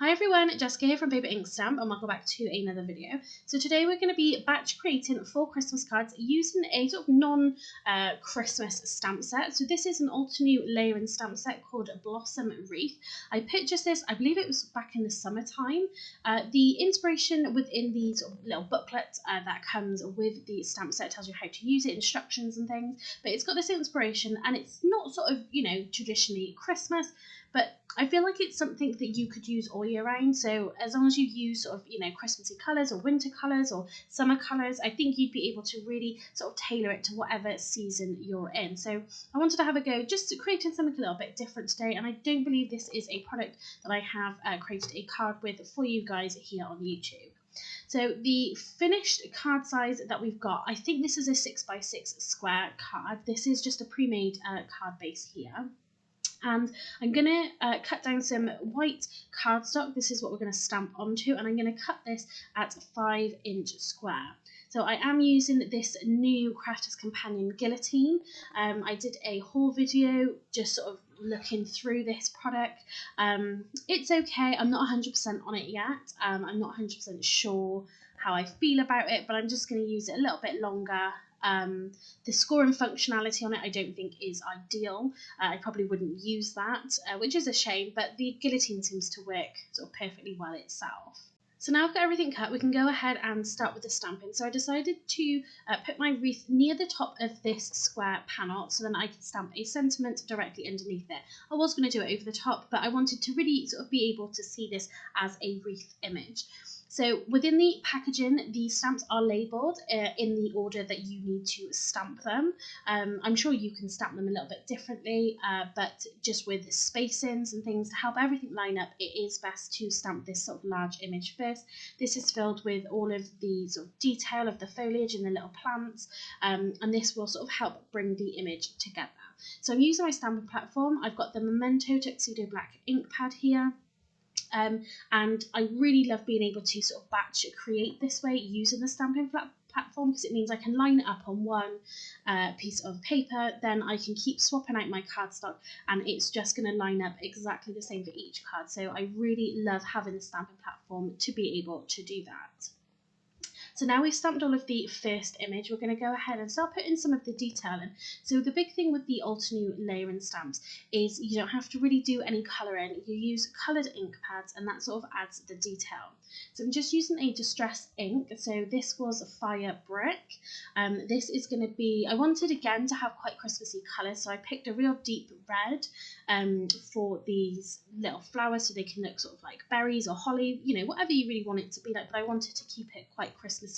Hi everyone, Jessica here from Paper Ink Stamp and welcome back to another video. So today we're going to be batch creating 4 Christmas cards using a sort of non-Christmas stamp set. So this is an Altenew layering stamp set called Blossom Wreath. I purchased this, I believe it was back in the summertime. The inspiration within the sort of little booklet that comes with the stamp set tells you how to use it, instructions and things. But it's got this inspiration and it's not sort of, you know, traditionally Christmas. But I feel like it's something that you could use all year round. So as long as you use sort of, you know, Christmassy colours or winter colours or summer colours, I think you'd be able to really sort of tailor it to whatever season you're in. So I wanted to have a go just creating something a little bit different today. And I don't believe this is a product that I have created a card with for you guys here on YouTube. So the finished card size that we've got, I think this is a 6x6 square card. This is just a pre-made card base here. And I'm going to cut down some white cardstock. This is what we're going to stamp onto, and I'm going to cut this at 5-inch square. So I am using this new Crafter's Companion Guillotine. I did a haul video just sort of looking through this product. It's okay. I'm not 100% on it yet. I'm not 100% sure how I feel about it, but I'm just going to use it a little bit longer. The scoring functionality on it I don't think is ideal. I probably wouldn't use that, which is a shame, but the guillotine seems to work sort of perfectly well itself. So now I've got everything cut, we can go ahead and start with the stamping. So I decided to put my wreath near the top of this square panel so then I could stamp a sentiment directly underneath it. I was going to do it over the top, but I wanted to really sort of be able to see this as a wreath image. So within the packaging, the stamps are labelled in the order that you need to stamp them. I'm sure you can stamp them a little bit differently, but just with spacings and things to help everything line up, it is best to stamp this sort of large image first. This is filled with all of the sort of detail of the foliage and the little plants, and this will sort of help bring the image together. So I'm using my stamping platform. I've got the Memento Tuxedo black ink pad here. And I really love being able to sort of batch create this way using the stamping platform, because it means I can line it up on one piece of paper, then I can keep swapping out my cardstock and it's just going to line up exactly the same for each card. So I really love having the stamping platform to be able to do that. So now we've stamped all of the first image, we're going to go ahead and start putting some of the detail in. So the big thing with the Altenew layering stamps is you don't have to really do any colouring. You use coloured ink pads and that sort of adds the detail. So I'm just using a distress ink. So this was Fire Brick. This is going to be, I wanted again to have quite Christmassy colours, so I picked a real deep red for these little flowers so they can look sort of like berries or holly, you know, whatever you really want it to be like, but I wanted to keep it quite Christmassy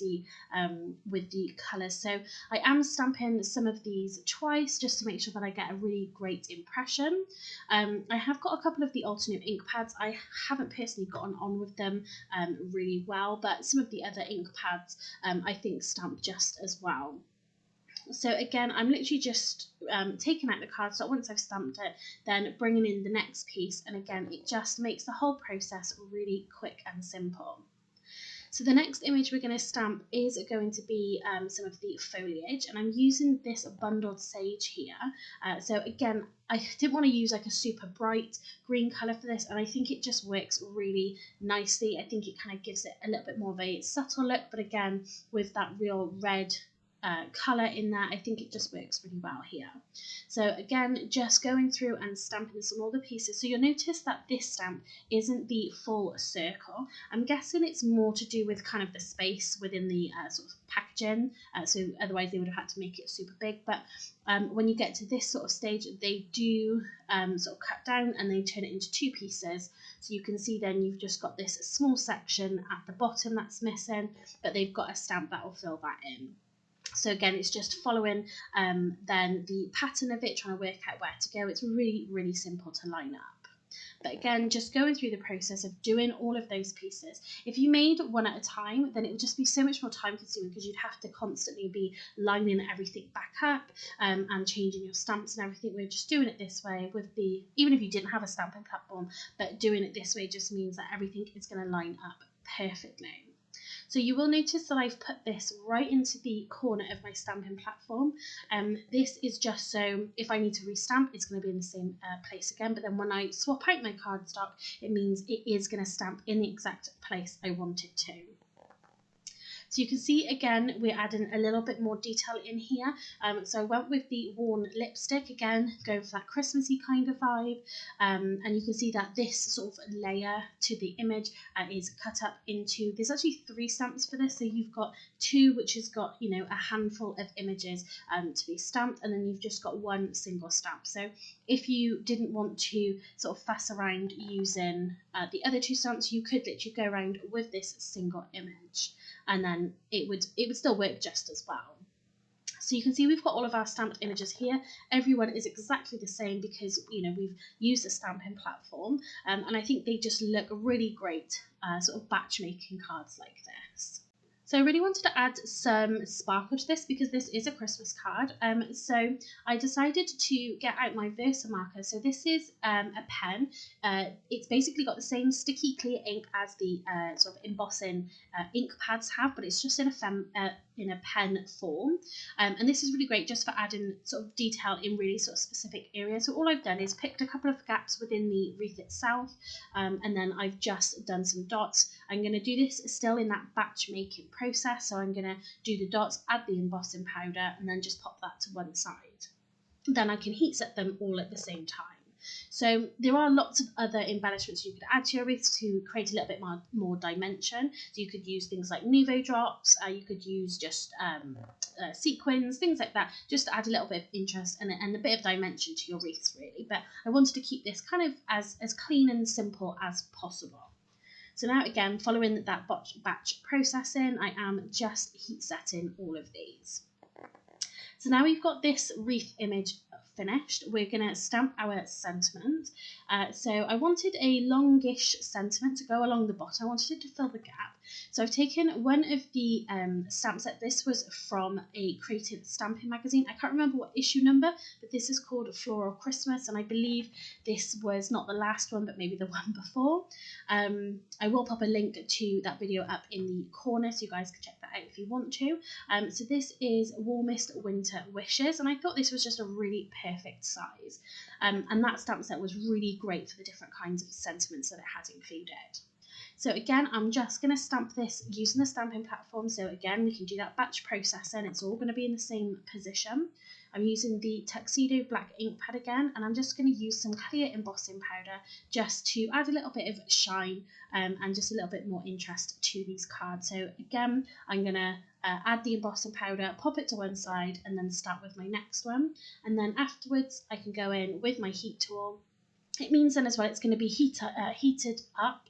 with the colours. So I am stamping some of these twice just to make sure that I get a really great impression. I have got a couple of the Altenew ink pads. I haven't personally gotten on with them really well, but some of the other ink pads I think stamp just as well. So again, I'm literally just taking out the cardstock once I've stamped it, then bringing in the next piece, and again it just makes the whole process really quick and simple. So the next image we're going to stamp is going to be some of the foliage, and I'm using this bundled sage here. So again, I didn't want to use like a super bright green colour for this, and I think it just works really nicely. I think it kind of gives it a little bit more of a subtle look, but again, with that real red colour in there, I think it just works really well here. So again, just going through and stamping this on all the pieces. So you'll notice that this stamp isn't the full circle. I'm guessing it's more to do with kind of the space within the sort of packaging, so otherwise they would have had to make it super big. But when you get to this sort of stage, they do sort of cut down and they turn it into 2 pieces. So you can see then you've just got this small section at the bottom that's missing, but they've got a stamp that will fill that in. So again, it's just following then the pattern of it, trying to work out where to go. It's really, really simple to line up. But again, just going through the process of doing all of those pieces. If you made one at a time, then it would just be so much more time consuming because you'd have to constantly be lining everything back up and changing your stamps and everything. We're just doing it this way with the, even if you didn't have a stamping platform, but doing it this way just means that everything is going to line up perfectly. So you will notice that I've put this right into the corner of my stamping platform. This is just so if I need to restamp, it's going to be in the same place again. But then when I swap out my cardstock, it means it is going to stamp in the exact place I want it to. So you can see again, we're adding a little bit more detail in here. So I went with the worn lipstick, again, going for that Christmassy kind of vibe. And you can see that this sort of layer to the image is cut up into, there's actually 3 stamps for this. So you've got 2, which has got, you know, a handful of images to be stamped, and then you've just got 1 single stamp. So if you didn't want to sort of fuss around using the other 2 stamps, you could literally go around with this single image, and then it would still work just as well. So you can see we've got all of our stamped images here. Everyone is exactly the same because, you know, we've used a stamping platform, and I think they just look really great sort of batch making cards like this. So I really wanted to add some sparkle to this because this is a Christmas card. So I decided to get out my Versamarker. So this is a pen. It's basically got the same sticky clear ink as the sort of embossing ink pads have, but it's just in a pen form. And this is really great just for adding sort of detail in really sort of specific areas. So all I've done is picked a couple of gaps within the wreath itself, and then I've just done some dots. I'm going to do this still in that batch making process. So I'm going to do the dots, add the embossing powder, and then just pop that to one side. Then I can heat set them all at the same time. So there are lots of other embellishments you could add to your wreaths to create a little bit more dimension. So you could use things like Nouveau drops, you could use just sequins, things like that, just to add a little bit of interest and a bit of dimension to your wreaths really. But I wanted to keep this kind of as clean and simple as possible. So now again, following that batch processing, I am just heat setting all of these. So now we've got this wreath image finished, we're going to stamp our sentiment. So I wanted a longish sentiment to go along the bottom. I wanted it to fill the gap. So I've taken one of the stamp set. This was from a creative stamping magazine. I can't remember what issue number, but this is called Floral Christmas, and I believe this was not the last one, but maybe the one before. I will pop a link to that video up in the corner so you guys can check that out if you want to. So this is Warmest Winter Wishes, and I thought this was just a really perfect size. And that stamp set was really great for the different kinds of sentiments that it had included. So again, I'm just going to stamp this using the stamping platform. So again, we can do that batch processing. It's all going to be in the same position. I'm using the Tuxedo black ink pad again, and I'm just going to use some clear embossing powder just to add a little bit of shine and just a little bit more interest to these cards. So again, I'm going to add the embossing powder, pop it to one side, and then start with my next one. And then afterwards, I can go in with my heat tool. It means then as well it's going to be heated up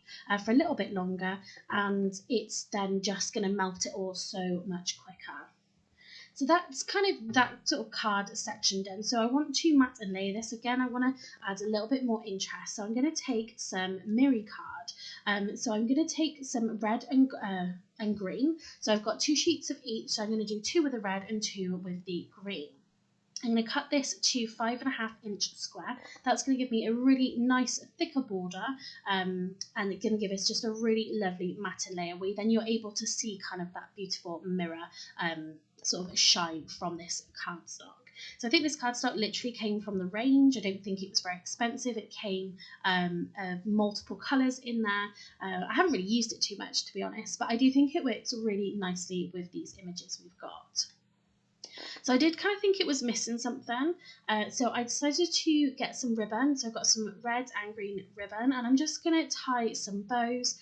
for a little bit longer, and it's then just going to melt it all so much quicker. So that's kind of that sort of card section done. So I want to matte and layer this. Again, I want to add a little bit more interest. So I'm going to take some Miri card. So I'm going to take some red and green. So I've got 2 sheets of each. So I'm going to do 2 with the red and 2 with the green. I'm going to cut this to 5.5-inch square. That's going to give me a really nice thicker border, and it's going to give us just a really lovely matte layer where then you're able to see kind of that beautiful mirror sort of shine from this cardstock. So I think this cardstock literally came from the range. I don't think it was very expensive. It came of multiple colours in there. I haven't really used it too much, to be honest, but I do think it works really nicely with these images we've got. So I did kind of think it was missing something, so I decided to get some ribbon. So I've got some red and green ribbon, and I'm just going to tie some bows.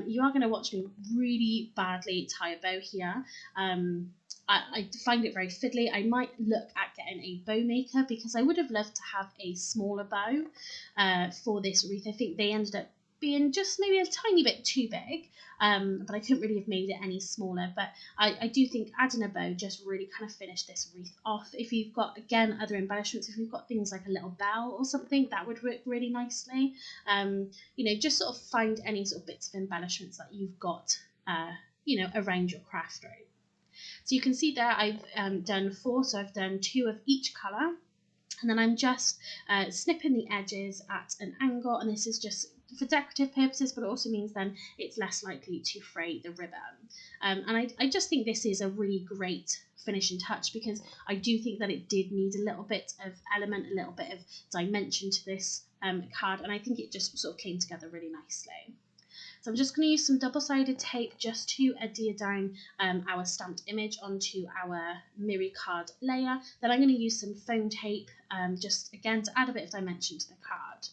You are going to watch me really badly tie a bow here. I find it very fiddly. I might look at getting a bow maker because I would have loved to have a smaller bow for this wreath. I think they ended up being just maybe a tiny bit too big, but I couldn't really have made it any smaller. But I do think adding a bow just really kind of finished this wreath off. If you've got, again, other embellishments, if you've got things like a little bell or something, that would work really nicely. You know, just sort of find any sort of bits of embellishments that you've got, you know, around your craft room. So you can see there I've done 4, so I've done 2 of each colour. And then I'm just snipping the edges at an angle, and this is just for decorative purposes, but it also means then it's less likely to fray the ribbon. And I just think this is a really great finishing touch, because I do think that it did need a little bit of element, a little bit of dimension to this card, and I think it just sort of came together really nicely. So I'm just going to use some double-sided tape just to adhere down our stamped image onto our mirror card layer. Then I'm going to use some foam tape just again to add a bit of dimension to the card.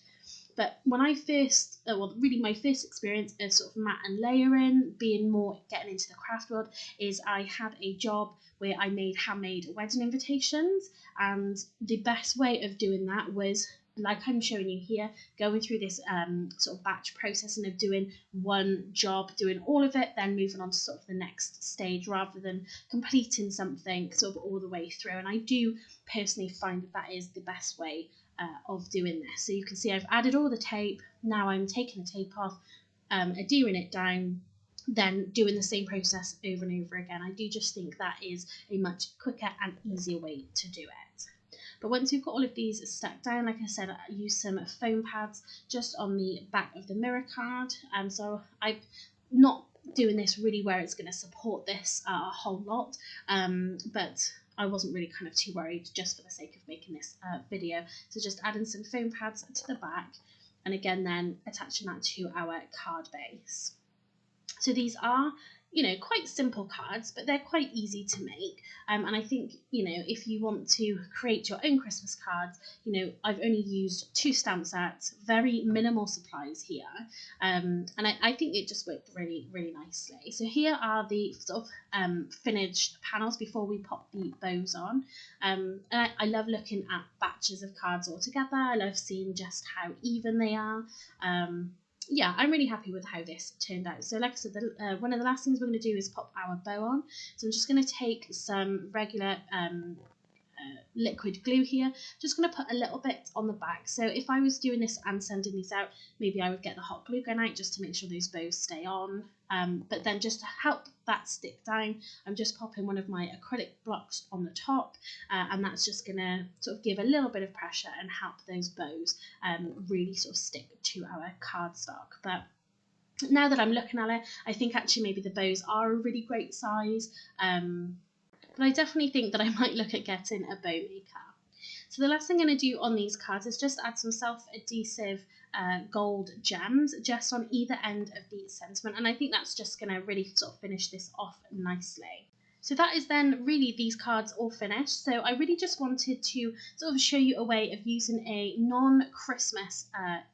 But when I first, well, really my first experience of sort of matte and layering, being more getting into the craft world, is I had a job where I made handmade wedding invitations, and the best way of doing that was, like I'm showing you here, going through this sort of batch processing of doing one job, doing all of it, then moving on to sort of the next stage, rather than completing something sort of all the way through. And I do personally find that that is the best way of doing this. So you can see I've added all the tape. Now I'm taking the tape off, adhering it down, then doing the same process over and over again. I do just think that is a much quicker and easier way to do it. But once we've got all of these stuck down, like I said, I use some foam pads just on the back of the mirror card. So I'm not doing this really where it's going to support this a whole lot, but I wasn't really kind of too worried, just for the sake of making this video. So just adding some foam pads to the back, and again then attaching that to our card base. So these are, you know, quite simple cards, but they're quite easy to make. And I think, you know, if you want to create your own Christmas cards, you know, I've only used 2 stamp sets, very minimal supplies here. And I think it just worked really, really nicely. So here are the sort of finished panels before we pop the bows on. And I love looking at batches of cards all together. I love seeing just how even they are. Yeah, I'm really happy with how this turned out. So like I said, one of the last things we're going to do is pop our bow on. So I'm just going to take some regular liquid glue here. Just going to put a little bit on the back. So if I was doing this and sending these out, maybe I would get the hot glue gun out just to make sure those bows stay on. But then just to help that stick down, I'm just popping one of my acrylic blocks on the top, and that's just going to sort of give a little bit of pressure and help those bows really sort of stick to our cardstock. But now that I'm looking at it, I think actually maybe the bows are a really great size, but I definitely think that I might look at getting a bow maker. So the last thing I'm going to do on these cards is just add some self-adhesive gold gems just on either end of the sentiment, and I think that's just going to really sort of finish this off nicely. So that is then really these cards all finished. So I really just wanted to sort of show you a way of using a non-Christmas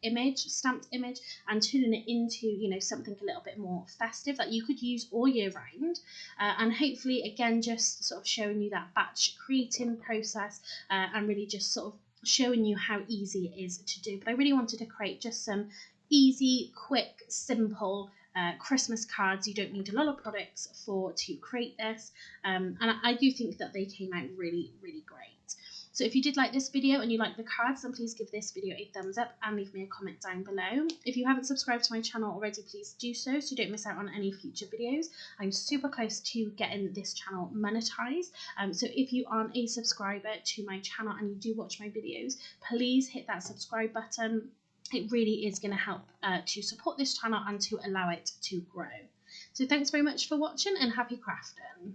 image, stamped image, and turning it into, you know, something a little bit more festive that you could use all year round. And hopefully, again, just sort of showing you that batch creating process and really just sort of showing you how easy it is to do. But I really wanted to create just some easy, quick, simple Christmas cards. You don't need a lot of products to create this, and I do think that they came out really, really great. So if you did like this video and you like the cards, then please give this video a thumbs up and leave me a comment down below. If you haven't subscribed to my channel already, please do so you don't miss out on any future videos. I'm super close to getting this channel monetized, so if you aren't a subscriber to my channel and you do watch my videos, please hit that subscribe button. It really is going to help to support this channel and to allow it to grow. So thanks very much for watching, and happy crafting.